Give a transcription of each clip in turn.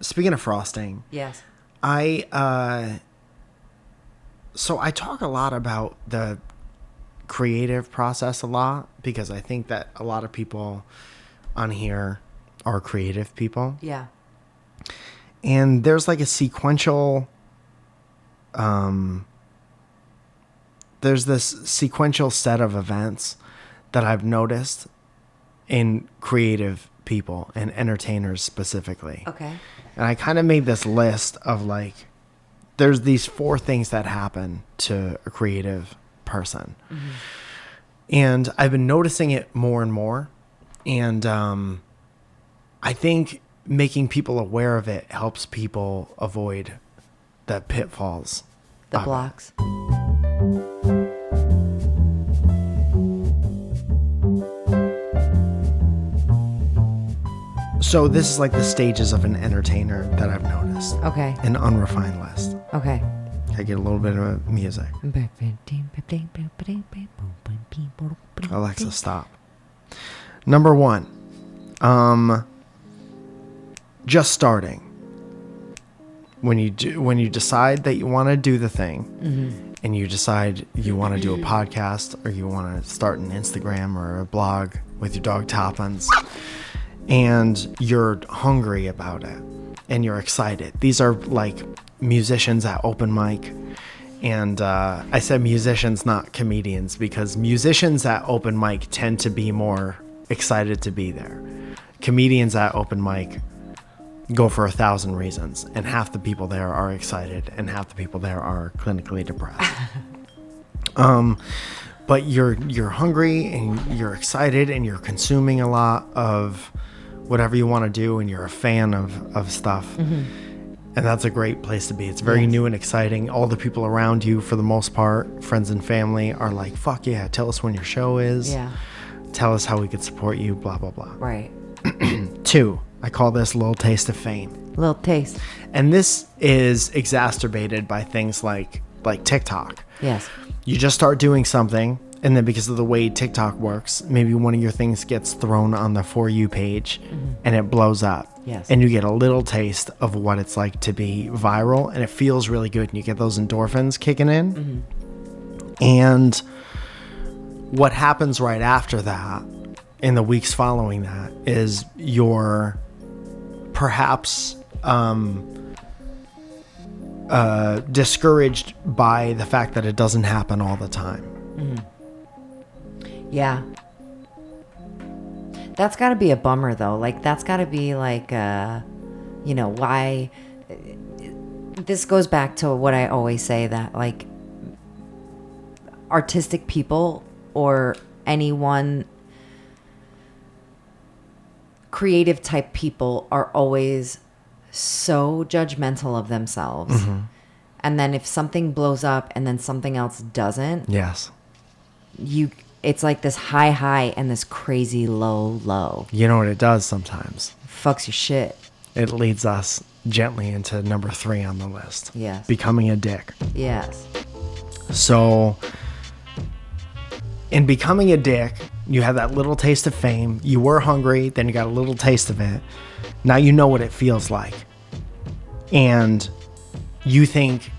Speaking of frosting. Yes. So I talk a lot about the creative process a lot because I think that a lot of people on here are creative people. Yeah. And there's like a sequential, there's this sequential set of events that I've noticed in creative people and entertainers specifically. Okay. And I kind of made this list of like, there's these 4 things that happen to a creative person. Mm-hmm. And I've been noticing it more and more. And I think making people aware of it helps people avoid the pitfalls. The blocks. So this is like the stages of an entertainer that I've noticed. Okay. An unrefined list. Okay. I get a little bit of music. Alexa, stop. Number 1. Just starting. When you decide that you want to do the thing, mm-hmm. and you decide you want to do a podcast or you want to start an Instagram or a blog with your dog Toppins, and you're hungry about it and you're excited. These are like musicians at open mic. And I said musicians, not comedians, because musicians at open mic tend to be more excited to be there. Comedians at open mic go for 1,000 reasons, and half the people there are excited and half the people there are clinically depressed. But you're hungry and you're excited and you're consuming a lot of whatever you want to do and you're a fan of stuff. Mm-hmm. And that's a great place to be. It's very new and exciting. All the people around you, for the most part, friends and family, are like, fuck yeah, tell us when your show is. Yeah. Tell us how we could support you, blah, blah, blah. Right. 2, I call this little taste of fame. Little taste. And this is exacerbated by things like TikTok. Yes. You just start doing something, and then because of the way TikTok works, maybe one of your things gets thrown on the For You page, mm-hmm. and it blows up. Yes. And you get a little taste of what it's like to be viral, and it feels really good, and you get those endorphins kicking in. Mm-hmm. And what happens right after that, in the weeks following that, is you're perhaps discouraged by the fact that it doesn't happen all the time. Mm-hmm. Yeah. That's got to be a bummer, though. Like, that's got to be like, why... This goes back to what I always say, that, like, artistic people or anyone... creative type people are always so judgmental of themselves. Mm-hmm. And then if something blows up and then something else doesn't... Yes. It's like this high and this crazy low. You know what it does sometimes? Fucks your shit. It leads us gently into number 3 on the list. Yes. Becoming a dick. Yes. So, in becoming a dick, you have that little taste of fame. You were hungry, then you got a little taste of it. Now you know what it feels like. And you think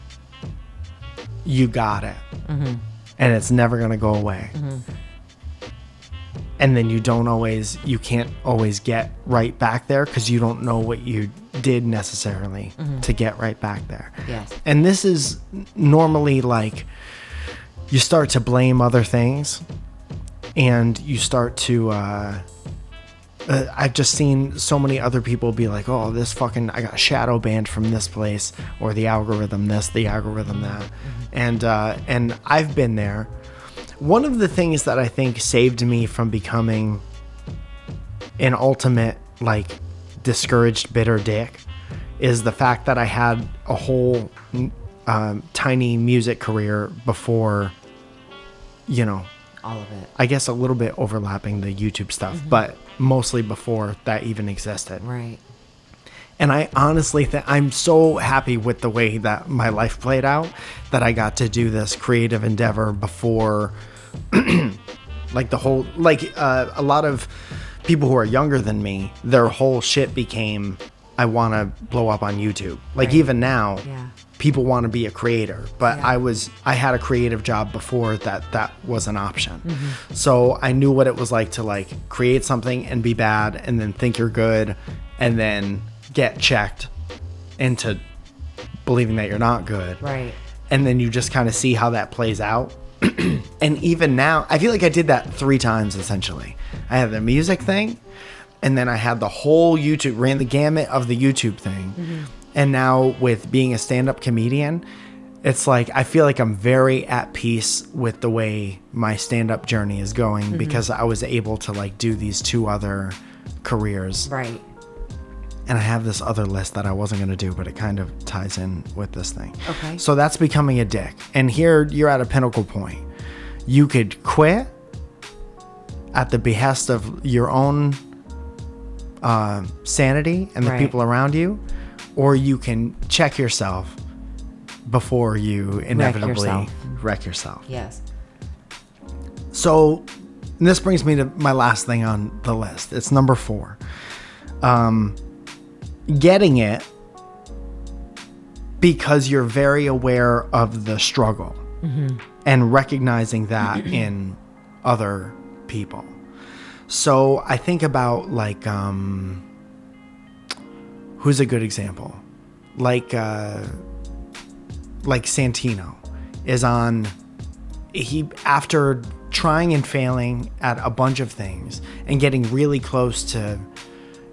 you got it. Mm-hmm. And it's never going to go away. Mm-hmm. And then you can't always get right back there because you don't know what you did necessarily mm-hmm. to get right back there. Yes. And this is normally like you start to blame other things and you start to, I've just seen so many other people be like, oh, I got shadow banned from this place, or the algorithm this, the algorithm that. Mm-hmm. And I've been there. One of the things that I think saved me from becoming an ultimate, like, discouraged, bitter dick is the fact that I had a whole tiny music career before, all of it. I guess a little bit overlapping the YouTube stuff, mm-hmm. but mostly before that even existed. Right. And I honestly I'm so happy with the way that my life played out, that I got to do this creative endeavor before, like the whole, like a lot of people who are younger than me, their whole shit became I want to blow up on YouTube. Like Right. even now, Yeah. people want to be a creator, but Yeah. I had a creative job before that was an option. Mm-hmm. So I knew what it was like to like create something and be bad and then think you're good and then get checked into believing that you're not good. Right. And then you just kind of see how that plays out. And even now, I feel like I did that 3 times essentially. I had the music thing, and then I had the whole YouTube, ran the gamut of the YouTube thing. Mm-hmm. And now with being a stand-up comedian, it's like I feel like I'm very at peace with the way my stand-up journey is going because I was able to like do these 2 other careers. Right. And I have this other list that I wasn't going to do, but it kind of ties in with this thing. Okay. So that's becoming a dick. And here you're at a pinnacle point. You could quit at the behest of your own sanity and the Right. people around you, or you can check yourself before you inevitably wreck yourself. Yes. So this brings me to my last thing on the list. It's number 4. Getting it because you're very aware of the struggle and recognizing that in other people. So I think about like, who's a good example? Like Santino is on, he, after trying and failing at a bunch of things and getting really close to,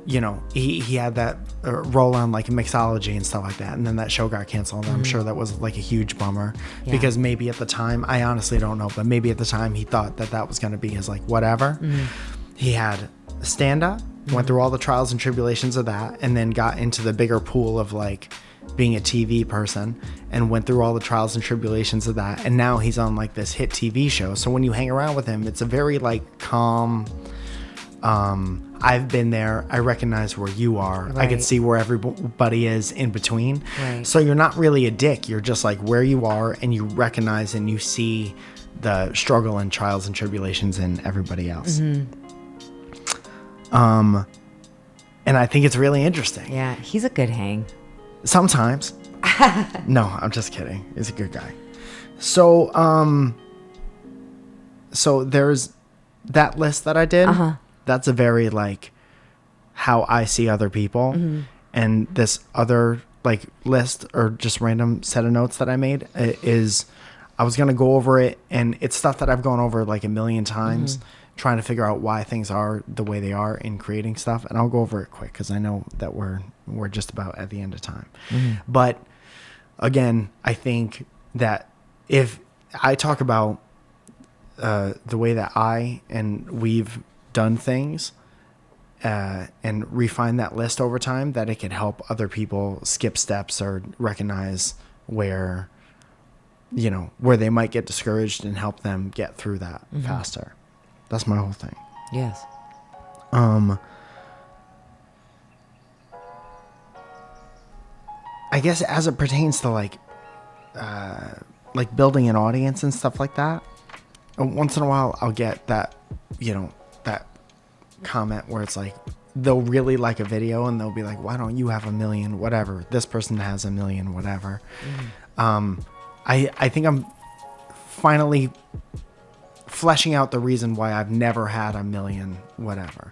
you know, he had that role on like mixology and stuff like that, and then that show got canceled. I'm sure that was like a huge bummer because maybe at the time, I honestly don't know, but maybe at the time he thought that was going to be his like whatever. He had stand-up, went through all the trials and tribulations of that, and then got into the bigger pool of like being a TV person and went through all the trials and tribulations of that, and now he's on like this hit TV show. So when you hang around with him, it's a very like calm, I've been there. I recognize where you are. I can Right. see where everybody is in between. Right. So you're not really a dick. You're just like where you are, and you recognize and you see the struggle and trials and tribulations in everybody else. And I think it's really interesting. Yeah. He's a good hang. Sometimes. No, I'm just kidding. He's a good guy. So, so there's that list that I did. That's a very like how I see other people. And this other like list or just random set of notes that I made is, I was going to go over it, and it's stuff that I've gone over like a million times trying to figure out why things are the way they are in creating stuff. And I'll go over it quick because I know that we're just about at the end of time. But again, I think that if I talk about the way that I and we've done things and refine that list over time, that it could help other people skip steps or recognize where, you know, where they might get discouraged and help them get through that faster. That's my whole thing. Yes. I guess as it pertains to like building an audience and stuff like that, once in a while I'll get that, you know, that comment where it's like, they'll really like a video and they'll be like, why don't you have 1 million, whatever. This person has 1 million, whatever. I think I'm finally fleshing out the reason why I've never had 1 million, whatever.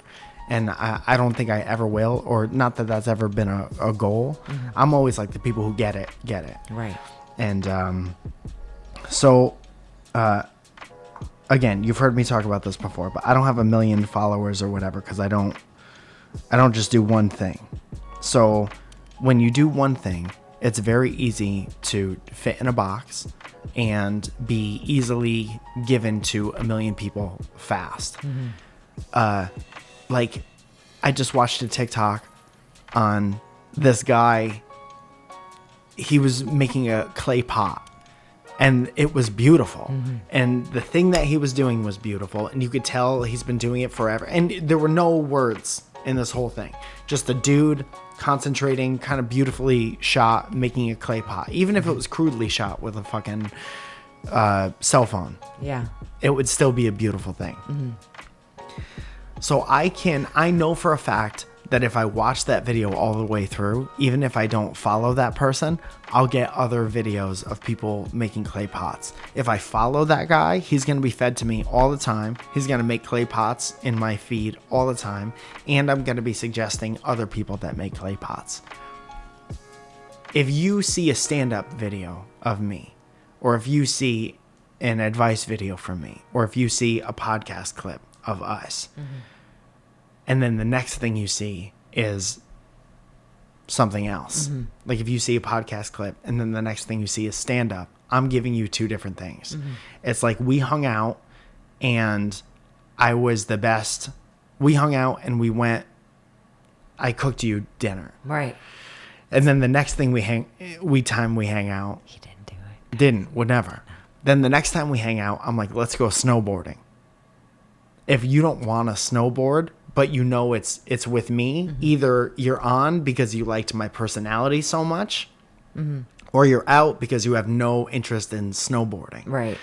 And I don't think I ever will, or not that that's ever been a goal. I'm always like, the people who get it. Right. And so again, you've heard me talk about this before, but I don't have 1 million followers or whatever because I don't just do one thing. So when you do one thing, it's very easy to fit in a box and be easily given to 1 million people fast. Like, I just watched a TikTok on this guy. He was making a clay pot, and it was beautiful. And the thing that he was doing was beautiful, and you could tell he's been doing it forever. And there were no words in this whole thing. Just a dude concentrating, kind of beautifully shot, making a clay pot. Even if it was crudely shot with a fucking cell phone. Yeah. It would still be a beautiful thing. So I know for a fact that if I watch that video all the way through, even if I don't follow that person, I'll get other videos of people making clay pots. If I follow that guy, he's going to be fed to me all the time. He's going to make clay pots in my feed all the time. And I'm going to be suggesting other people that make clay pots. If you see a stand-up video of me, or if you see an advice video from me, or if you see a podcast clip of us, and then the next thing you see is something else. Like if you see a podcast clip and then the next thing you see is stand-up, I'm giving you two different things. It's like we hung out and I was the best. We hung out and I cooked you dinner. Right. And then the next thing we hang out. He didn't do it. Would never. Then the next time we hang out, I'm like, let's go snowboarding. If you don't want to snowboard, but you know it's with me, either you're on because you liked my personality so much, or you're out because you have no interest in snowboarding. Right.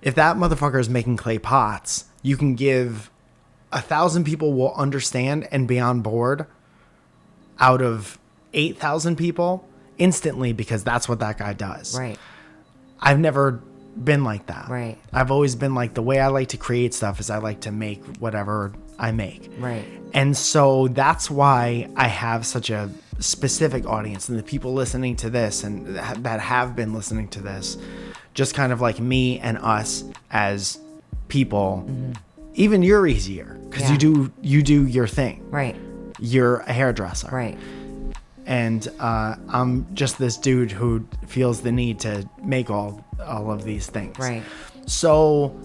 If that motherfucker is making clay pots, you can give 1,000 people will understand and be on board out of 8,000 people instantly because that's what that guy does. Right. I've never been like that. Right. I've always been like, the way I like to create stuff is I like to make whatever I make. Right. And so that's why I have such a specific audience, and the people listening to this and that have been listening to this, just kind of like me and us as people. Even you're easier because you do your thing. Right. You're a hairdresser. Right. And I'm just this dude who feels the need to make all of these things. Right. So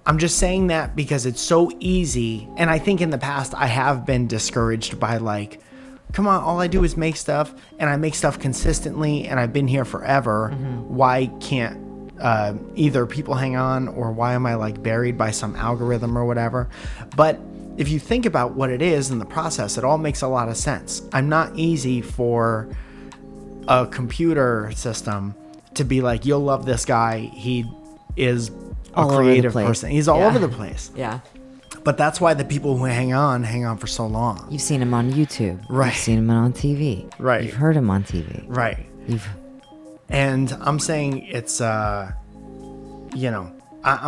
I'm just saying that because it's so easy. And I think in the past I have been discouraged by like, come on, all I do is make stuff and I make stuff consistently and I've been here forever. Why can't either people hang on, or why am I like buried by some algorithm or whatever? But if you think about what it is in the process, it all makes a lot of sense. I'm not easy for a computer system to be like, you'll love this guy. He is a creative person. He's all over the place. Yeah. But that's why the people who hang on for so long. You've seen him on YouTube. Right. You've seen him on TV. Right. You've heard him on TV. Right. And I'm saying it's, I'm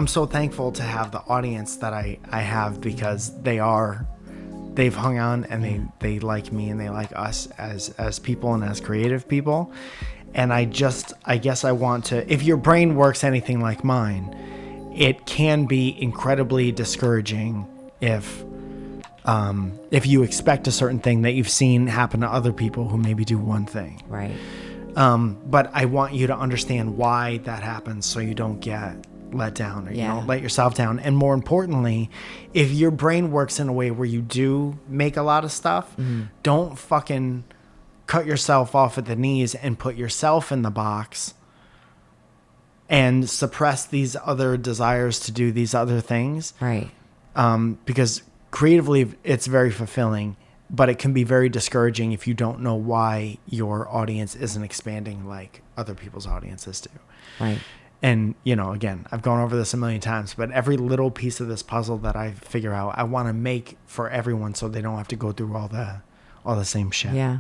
so thankful to have the audience that I have because they've hung on and they like me and they like us as people and as creative people. And I guess I want to, if your brain works anything like mine, it can be incredibly discouraging if you expect a certain thing that you've seen happen to other people who maybe do one thing. Right. But I want you to understand why that happens so you don't get let down or you don't let yourself down. And more importantly, if your brain works in a way where you do make a lot of stuff, don't fucking cut yourself off at the knees and put yourself in the box and suppress these other desires to do these other things. Right. Because creatively it's very fulfilling, but it can be very discouraging if you don't know why your audience isn't expanding like other people's audiences do. Right. And, again, I've gone over this a million times, but every little piece of this puzzle that I figure out, I want to make for everyone so they don't have to go through all the same shit. Yeah.